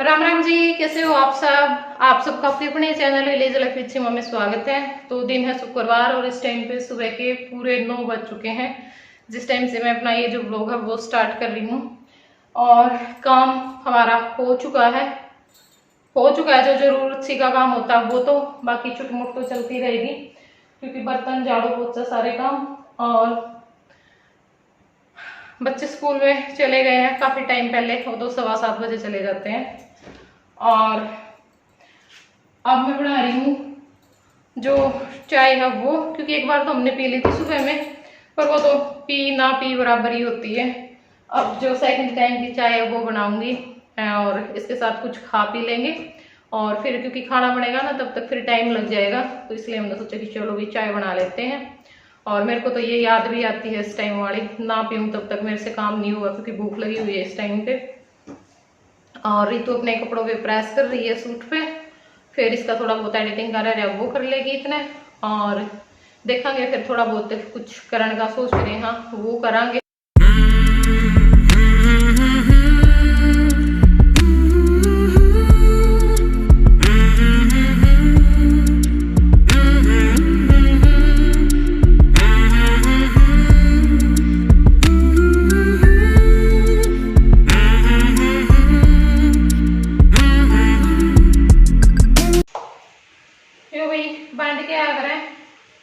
राम राम जी, कैसे हो आप सब। आप सबका अपने चैनल विलेज लाइफ विद सीमा में स्वागत है। तो दिन है शुक्रवार और इस टाइम पे सुबह के पूरे 9 बज चुके हैं, जिस टाइम से मैं अपना ये जो ब्लॉग है वो स्टार्ट कर रही हूँ। और काम हमारा हो चुका है जो जरूरत सी का काम होता है वो, तो बाकी छुट मुट तो चलती रहेगी, क्योंकि बर्तन झाड़ू पोछा सारे काम। और बच्चे स्कूल में चले गए हैं काफी टाइम पहले, वो तो 7:15 बजे चले जाते हैं। और अब मैं बना रही हूँ जो चाय है वो, क्योंकि एक बार तो हमने पी ली थी सुबह में, पर वो तो पी ना पी बराबर ही होती है। अब जो सेकंड टाइम की चाय है वो बनाऊंगी और इसके साथ कुछ खा पी लेंगे। और फिर क्योंकि खाना बनेगा ना तब तक फिर टाइम लग जाएगा, तो इसलिए हमने सोचा कि चलो भी चाय बना लेते हैं। और मेरे को तो ये याद भी आती है इस टाइम वाली, ना पीऊँ तब तक मेरे से काम नहीं हुआ, क्योंकि भूख लगी हुई है इस टाइम पे। और रितु अपने कपड़ों पे प्रेस कर रही है सूट पे, फिर इसका थोड़ा बहुत एडिटिंग कर रहा है वो कर लेगी इतने। और देखेंगे फिर थोड़ा बहुत कुछ करने का सोच रहे हैं, हाँ वो करांगे।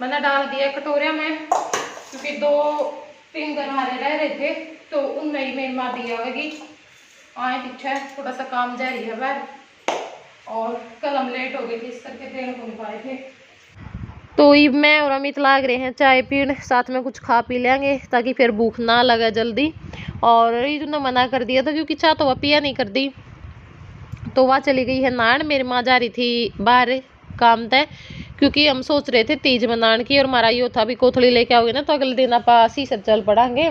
मैंने डाल दिया कटोरिया में, क्योंकि 2-3 घर हमारे रह रहे थे तो उनमें ही मेरी माँ दिया होगी। आए पीछे थोड़ा सा काम जारी है बाहर, और कल हम लेट हो गए थे इस करके देर को नहीं पाए थे। तो ये मैं और अमित लाग रहे हैं चाय पीने, साथ में कुछ खा पी लेंगे ताकि फिर भूख ना लगे जल्दी। और ये ने मना कर दिया था क्योंकि चाह तो वह पिया नहीं करती, तो वह चली गई है नान। मेरी माँ जा रही थी बाहर काम तय, क्योंकि हम सोच रहे थे तीज मनाने की, और हमारा यो था भी कोथड़ी लेके आओगे ना तो अगले दिन आप सीसर चल पड़ांगे।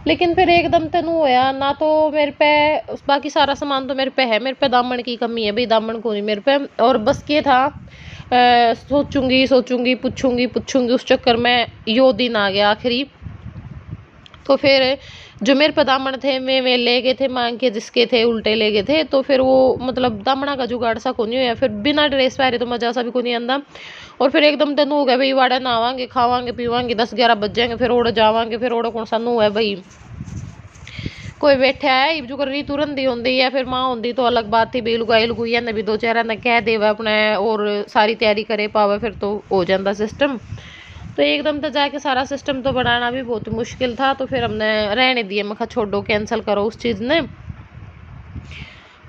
लेकिन फिर एकदम तनु होया ना, तो मेरे पे बाकी सारा सामान तो मेरे पे है, मेरे पे दामन की कमी है भाई, दामन को नहीं मेरे पे। और बस ये था सोचूंगी पूछूंगी, उस चक्कर में यो दिन आ गया आखिरी। तो फिर जो मेरे पे दामन थे मैं ले गए थे मांग के, जिसके थे उल्टे ले गए थे, तो फिर वो मतलब दामना का जुगाड़ सा को नहीं हुआ। फिर बिना ड्रेस पहरे तो मजा सा भी को नहीं आंदा। और फिर एकदम तनु हो गया भाई, वाड़ा नहावांगे खावांगे पीवांगे 10-11 बज जाएंगे, फिर ओड़ जावांगे, फिर ओड़ कौन सा नू है भाई, कोई बैठा है जो कर रही तुरंत ही होंगी, या फिर माँ होंगी तो अलग बात थी भाई, लुगाई लुगुइया ने भी 2-4 ने कह देवे अपने और सारी तैयारी करे पावे, फिर तो हो जाता सिस्टम। तो एकदम तो जाके सारा सिस्टम तो बनाना भी बहुत मुश्किल था, तो फिर हमने रहने दिए, मैं छोड़ो कैंसिल करो उस चीज़ ने,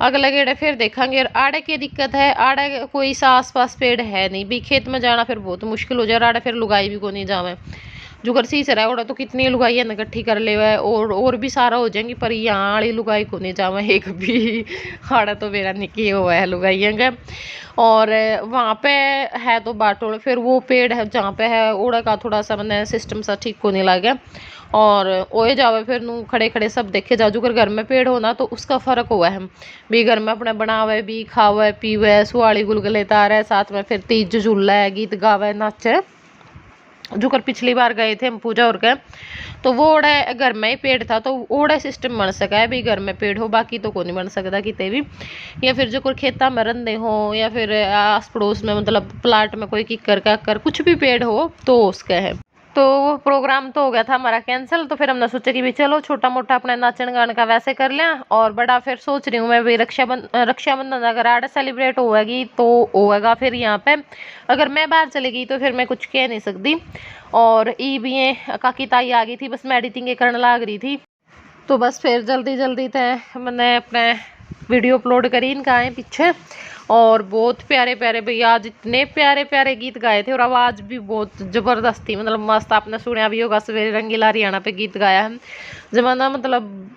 अगले गेड़े फिर देखेंगे। आड़े की दिक्कत है, आड़े कोई सा आस पास पेड़ है नहीं भी, खेत में जाना फिर बहुत मुश्किल हो जाए, आड़े फिर लुगाई भी को नहीं जावे। जुगर सी से रहा तो कितनी लुगाई इकट्ठी कर ले और भी सारा हो जाएंगी, पर यहाँ वाली लुगाई को नहीं जावे एक भी। आड़ा तो मेरा निकी हुआ है लुगाइया का। और वहाँ पे है तो बाटोड़, फिर वो पेड़ है जहाँ पे है ओड़ा का थोड़ा सा मैंने सिस्टम सा ठीक को नहीं लगा। और ओए जावे फिर नू खड़े खड़े सब देखे जा, जो घर में पेड़ होना तो उसका फर्क हुआ है भी, घर में अपने बनावे भी खावे पीवे सुहाली गुलगुले तारे, साथ में फिर तीज झूला है गीत गावे नाचे। जो कर पिछली बार गए थे हम पूजा और के, तो वो ओड़ा घर में ही पेड़ था, तो ओड़ा सिस्टम बन सका है भी घर में पेड़ हो, बाकी तो को नहीं बन सकता कितने भी। या फिर जो कोई खेता में रंदे हो, या फिर आस पड़ोस में मतलब प्लाट में कोई किकर का कर कुछ भी पेड़ हो तो उसका है। तो वो प्रोग्राम तो हो गया था हमारा कैंसिल, तो फिर हमने सोचा कि भी चलो छोटा मोटा अपना नाचन गान का वैसे कर लिया, और बड़ा फिर सोच रही हूँ मैं भी रक्षाबंधन अगर आड़ सेलिब्रेट होगी तो होगा फिर यहाँ पे, अगर मैं बाहर चली गई तो फिर मैं कुछ कह नहीं सकती। और ई भी काकी ताई आ गई थी, बस मैं एडिटिंग करने लग रही थी, तो बस फिर जल्दी जल्दी तय मैंने अपने वीडियो अपलोड करी इनका आए पीछे। और बहुत प्यारे प्यारे भैया आज इतने प्यारे प्यारे गीत गाए थे, और आवाज़ भी बहुत ज़बरदस्त थी, मतलब मस्त। आपने सुना भी होगा सवेरे रंगीला हरियाणा पे गीत गाया है जमाना, मतलब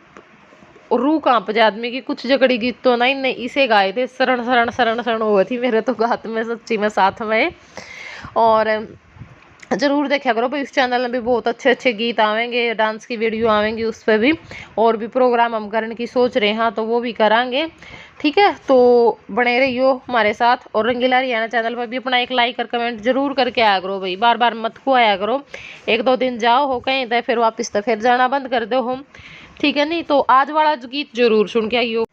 रूह कांप जाए आदमी की। कुछ जगड़ी गीत तो ना इनने इसे गाए थे, शरण शरण शरण शरण हुए थी मेरे तो गात में सच्ची में साथ में। और जरूर देखा करो भाई, उस चैनल में भी बहुत अच्छे अच्छे गीत आवेंगे, डांस की वीडियो आवेंगी उस पर भी, और भी प्रोग्राम हम करने की सोच रहे हैं तो वो भी करांगे, ठीक है। तो बने रहियो हमारे साथ, और रंगीला हरियाणा चैनल पर भी अपना एक लाइक और कमेंट जरूर करके आया करो भाई, बार बार मत को आया करो, 1-2 दिन जाओ हो कहीं तो फिर वापस तो फिर जाना बंद कर दो हम, ठीक है। नहीं तो आज वाला गीत जरूर सुन के आइयो।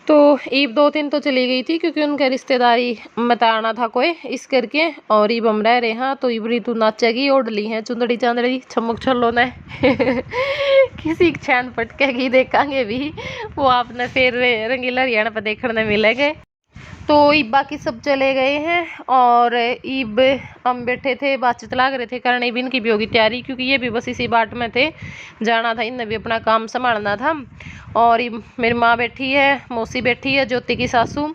तो ईब 2 दिन तो चली गई थी क्योंकि उनके रिश्तेदारी मत आना था कोई इस करके। और ईब हम रह रहे हैं तो ईब ऋतु नाचेगी, ओढ़ ली है चुंदड़ी चांदड़ी छमक छल्लो ने किसी चैन पटकेगी देखेंगे भी, वो आपने फिर रंगीला हरियाणा पर देखने मिलेंगे। तो ईब बाकी सब चले गए हैं और ईब हम बैठे थे बातचीत लाग रहे थे करने। ईब इनकी भी होगी तैयारी क्योंकि ये भी बस इसी बाट में थे, जाना था इनने भी अपना काम संभालना था। और मेरी माँ बैठी है, मौसी बैठी है, ज्योति की सासू।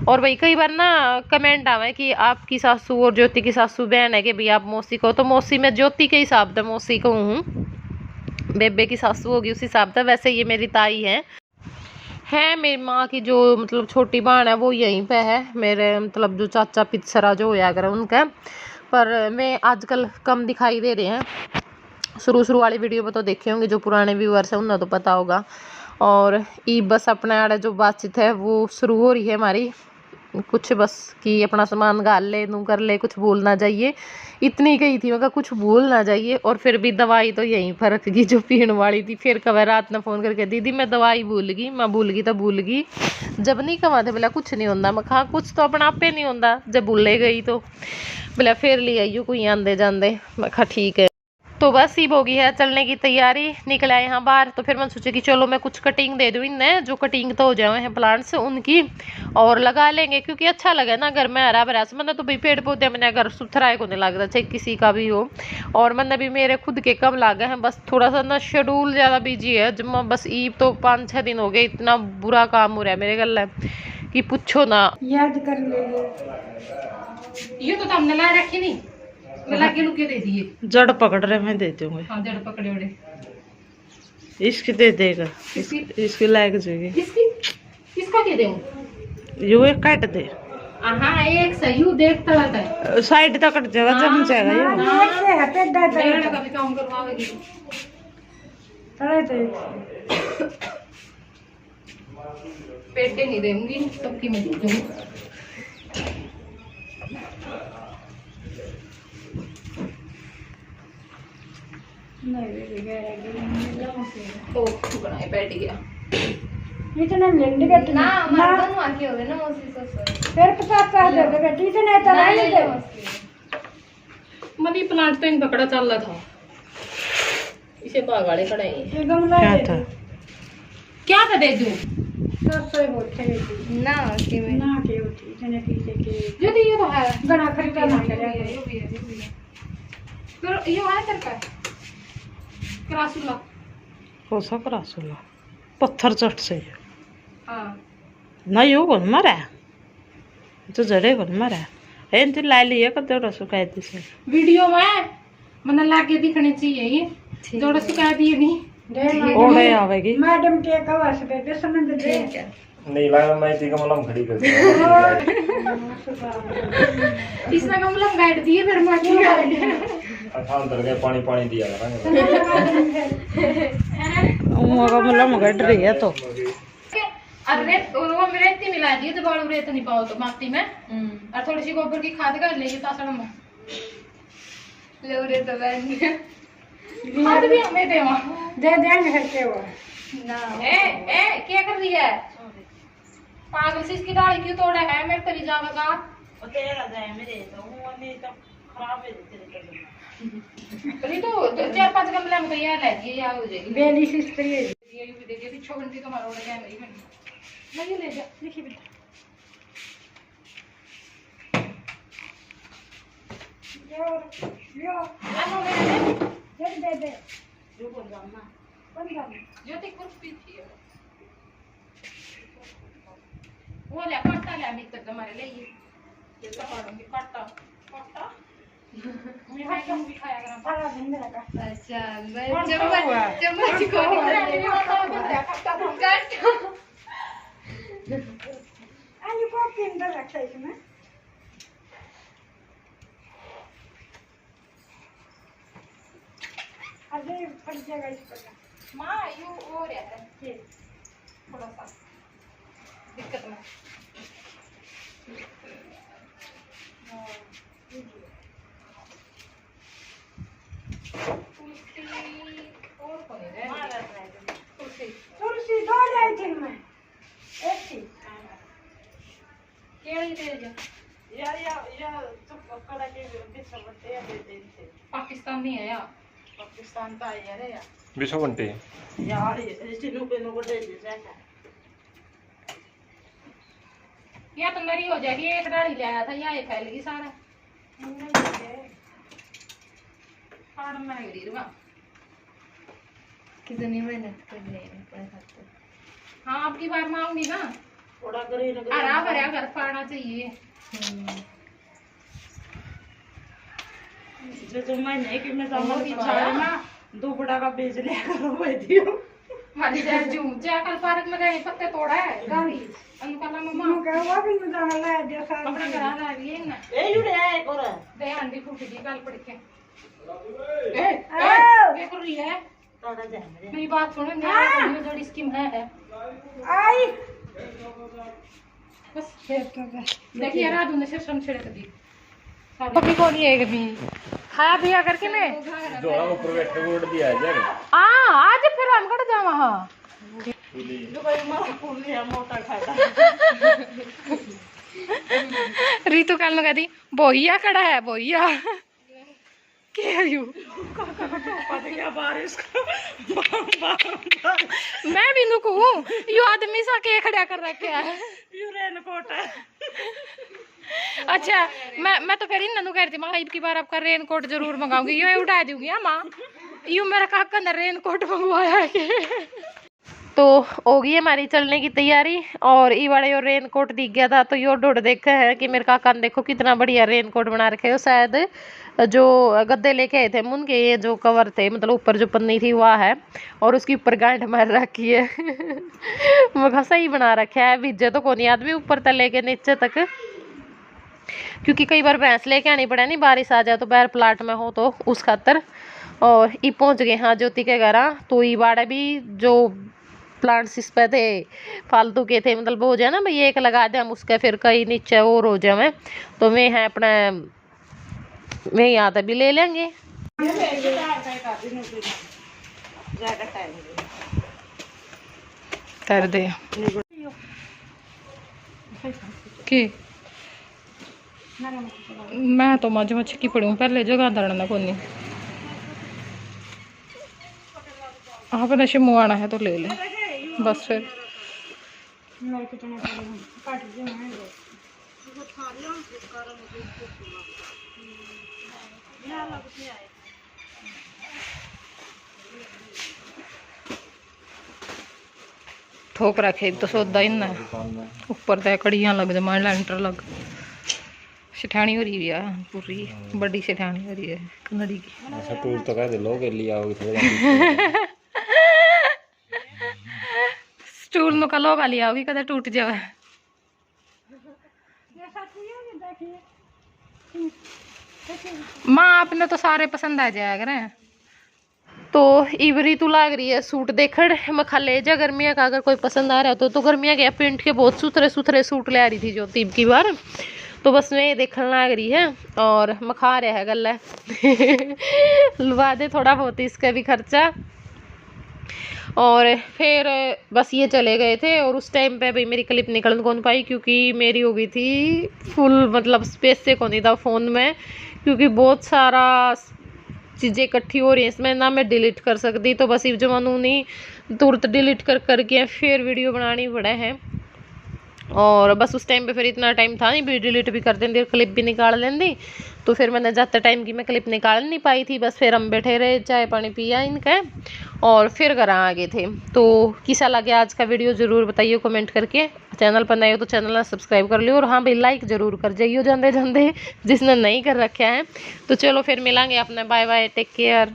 और भाई कई बार ना कमेंट आवे कि आपकी सासू और ज्योति की सासू बहन है कि भाई आप मौसी को, तो मौसी मैं ज्योति के हिसाब से मौसी को हूँ, बेबे की सासू होगी उस हिसाब से। वैसे ये मेरी ताई है मेरी माँ की जो मतलब छोटी बहन है वो यहीं पे है, मेरे मतलब जो चाचा पितसरा जो होया करे उनका। पर मैं आजकल कम दिखाई दे रहे हैं, शुरू वाली वीडियो में तो देखे होंगे, जो पुराने व्यूअर्स हैं उन्हें तो पता होगा। और ई बस अपने आड़े जो बातचीत है वो शुरू हो रही है हमारी, कुछ बस कि अपना सामान गाल ले नू कर ले, कुछ भूल ना जाइए, इतनी गई थी मैं कुछ भूल ना जाइए। और फिर भी दवाई तो यहीं पर रख गई जो पीने वाली थी। फिर कब रात ने फ़ोन करके दीदी मैं दवाई भूल गई, मैं भूल गई तो भूल गई, जब नहीं कमा थे बोला कुछ नहीं होता। मैं कहा कुछ तो अपना आपे नहीं होता जब भूले गई तो। बोला फिर ले आइयो कोई आंदे जाते। मैं कहा ठीक है। तो बस ईब हो गई है चलने की तैयारी, निकला यहाँ बाहर। तो फिर मैं सोची कि चलो मैं कुछ कटिंग दे दूँ इन्हें, जो कटिंग तो हो जाए हैं प्लांट्स उनकी, और लगा लेंगे क्योंकि अच्छा लगे ना घर में हरा भरा। मैंने तो भाई पेड़ पौधे मैंने अगर सुथराए को नहीं लगता चाहे किसी का भी हो। और मैंने भी मेरे खुद के कम लागे हैं, बस थोड़ा सा ना शेड्यूल ज़्यादा बिजी है। जब मैं बस ईब तो 5-6 दिन हो गए, इतना बुरा काम हो रहा है मेरे गले कि पूछो ना। याद कर ले, ये तो हमने ला रखी नहीं, लगे लुके दे दिए। जड़ पकड़ रहे मैं दे दूंगा। हाँ जड़ पकड़े उड़े इसकी दे देगा, इसकी लायक जाएगी। किसका दे दूं? यू एक काट दे। हाँ एक सही देख तड़ा है साइड तक कट जाएगा जम जाएगा ये। मेरे का भी काम करवावेगी पेटे नहीं देंगी तब की मैं दे दूंगी। तो बनाए बैठ गया इतना लेंडी का ना मर्दन वाके हो गए ना मौसी ससुर फिर 50 दे दे बेटी इतने तो नहीं दे। मनी प्लांट तो इन पकड़ा चल रहा था, इसे बागाड़े खड़े ये गमला क्या था, क्या था दे दूं सोई बोलते ना के में ना के होती इतने पीछे के जो ये तो है गना खरीदा ना करे। फिर ये है तेरे करासुला हो सा करासुला पत्थर चट से हाँ ना यो कौन मरा तो जड़े कौन मरा एन तो ला लिया कर दो सुखा दी से वीडियो में मने लागे दिखने चाहिए ये जोड़ा सुखा दिए नहीं ओढ़े आवेगी मैडम के कवास पे बेसन दे नहीं लगा मैं इसी कमलम खड़ी कर इसने कमलम बैठ दिए फिर माटी अच्छा अंदर के पानी पानी दिया करेंगे वो कमलम गड़ रही है तो अरे वो रेती मिला दिए तो बालू रेत नहीं पाओ तो माटी में और थोड़ी सी गोबर की खाद कर लेगी तासड़ में ले रे तो खाद भी हमें दे दे देंगे करके वो ना ए क्या कर रही है पागल से इसकी डाली क्यों तोड़ा है मेरे कभी जावेगा वो तेरा जाए मेरे तो वो नहीं तो खराब है तेरे अरे तो 4-5 गमले में तैयार है ये या हो जाएगी बेली सिस करिए ये भी देखिए भी छोटी तो मारो गया मेरी नहीं ले जा देखिए बेटा यो आनो मेरे दे जो बोल रहा ना कौन जाने ज्योति कुर्सी थी वो ले काटा ले अभी तक हमारे लिए ये तो पड़ोगे काटा मैं क्यों भी खाया करा सारा दिन मेरा का अच्छा चम्मच को काटा आलू को किंदा रखा इसमें अरे फट जाएगा इस पर माँ यू हो रहा है थोड़ा सा दिक्कत में तुलसी और कौन है तुलसी तुलसी दो लाई थी मैं एक थी केड़ी तेज या चुप कड़ा के बिछो बटे या दे दे पाकिस्तानी है यार पाकिस्तान का है यार विश्व बनते यार ये चिन्नू पे नो दे दे जाता या तो मेरी हो जाएगी एक डाली ले आया था या ये फैलेगी सारा फाड़ में गिरी रुआ कितनी मेहनत कर रहे हैं अपने खाते। हाँ आपकी बार मांगूंगी ना थोड़ा करे ना हरा भरा घर फाड़ना चाहिए जो मैंने कि मैं वो सामान भी छाड़े ना दुबड़ा का बेच लिया करो मैं दियो हमारी जय जू जय कल पार्क में गए पत्ते तोड़ा है गाड़ी अनुकला मम्मा कहवा भी मैं जाना ले दिया सारा अपना घर आ रही है ना ए जुड़े है और दे आंटी फूट गई कल पड़ के ए क्या कर रही है थोड़ा जाने मेरी बात सुनो मेरी थोड़ी स्कीम है आई बस देखिए रात में से सम छिड़क दी कभी को नहीं है कभी खाया पिया करके मैं जोड़ा ऊपर बैठ के बोर्ड दिया है यार आज फिर हम कट जावा हां जो भाई मां फूल लिया मोटा खाता रीतू कल में कहती बोहिया खड़ा है बोहिया क्या यू पता क्या बारिश का मैं भी नुकू यू आदमी सा के खड़ा कर रखे है यू रेनकोट है अच्छा मैं तो फिर इन कह रही थी मैं की बार आपका रेन कोट जरूर मंगाऊंगी यूं उठा दूंगी हाँ माँ यूं मेरा काका ने रेन कोट मंगवाया है तो होगी हमारी चलने की तैयारी और ये वाले और रेन कोट दिख गया था तो यो डोड देखा है कि मेरे काका ने देखो कितना बढ़िया रेन कोट बना रखे हो शायद जो गद्दे लेके आए थे उनके ये जो कवर थे मतलब ऊपर जो पन्नी थी वह है और उसके ऊपर गांठ मार रखी है मगर सही बना रखा है भिजे तो कोनी आदमी ऊपर तक लेके नीचे तक क्योंकि कई बार भैंस लेके आनी पड़े नहीं बारिश आ जाए तो बैर प्लाट में हो तो उस खातर और ये पहुंच गए हाँ ज्योति के घर तो ये बाड़े भी जो प्लांट्स इस पे थे फालतू के थे मतलब हो जाए ना भाई एक लगा दे हम उसके फिर कई नीचे और हो जाए तो वे हैं अपना मैं यहाँ तक भी ले लेंगे कर दे की मैं तो मज मच्छी की पड़ी हूँ पहले जगह धरना को नहीं आपने शिमू आना है तो ले ले बस फिर ठोक रखे तो सौदा इन ऊपर तय कड़ियाँ लग जमा लेंटर लग सिठानी हो रही है पूरी बड़ी सिठानी हो रही है कन्नड़ी की अच्छा टूर तो कह दे लो के लिए आओगे थोड़ा स्टूल में कलो का लिया होगी कदे टूट जाए माँ आपने तो सारे पसंद आ जाया करें तो इवरी तो लाग रही है सूट देखड़ मैं खा ले जा गर्मिया का अगर कोई पसंद आ रहा है तो गर्मिया के प्रिंट के बहुत सुथरे सुथरे सूट ले आ रही थी जो तीन की बार तो बस मैं देखने लग रही है और मखा रहा है गल लुवा दे थोड़ा बहुत इसका भी खर्चा और फिर बस ये चले गए थे और उस टाइम पे भाई मेरी क्लिप निकल कौन पाई क्योंकि मेरी हो गई थी फुल मतलब स्पेस से कौन था फ़ोन में क्योंकि बहुत सारा चीज़ें इकट्ठी हो रही हैं इसमें ना मैं डिलीट कर सकती तो बस जो मनू नहीं तुरंत डिलीट कर करके फिर वीडियो बनानी पड़े हैं और बस उस टाइम पे फिर इतना टाइम था नहीं भी डिलीट भी कर देंदी और क्लिप भी निकाल लेंदी तो फिर मैंने ज़्यादा टाइम की मैं क्लिप निकाल नहीं पाई थी बस फिर हम बैठे रहे चाय पानी पिया इनका और फिर घर आ गए थे तो कैसा लगे आज का वीडियो ज़रूर बताइए कमेंट करके चैनल पर नए हो तो चैनल ना सब्सक्राइब कर लियो और हाँ भाई लाइक ज़रूर कर जाइए जानते जानते जिसने नहीं कर रखा है तो चलो फिर मिलेंगे अपने बाय बाय टेक केयर।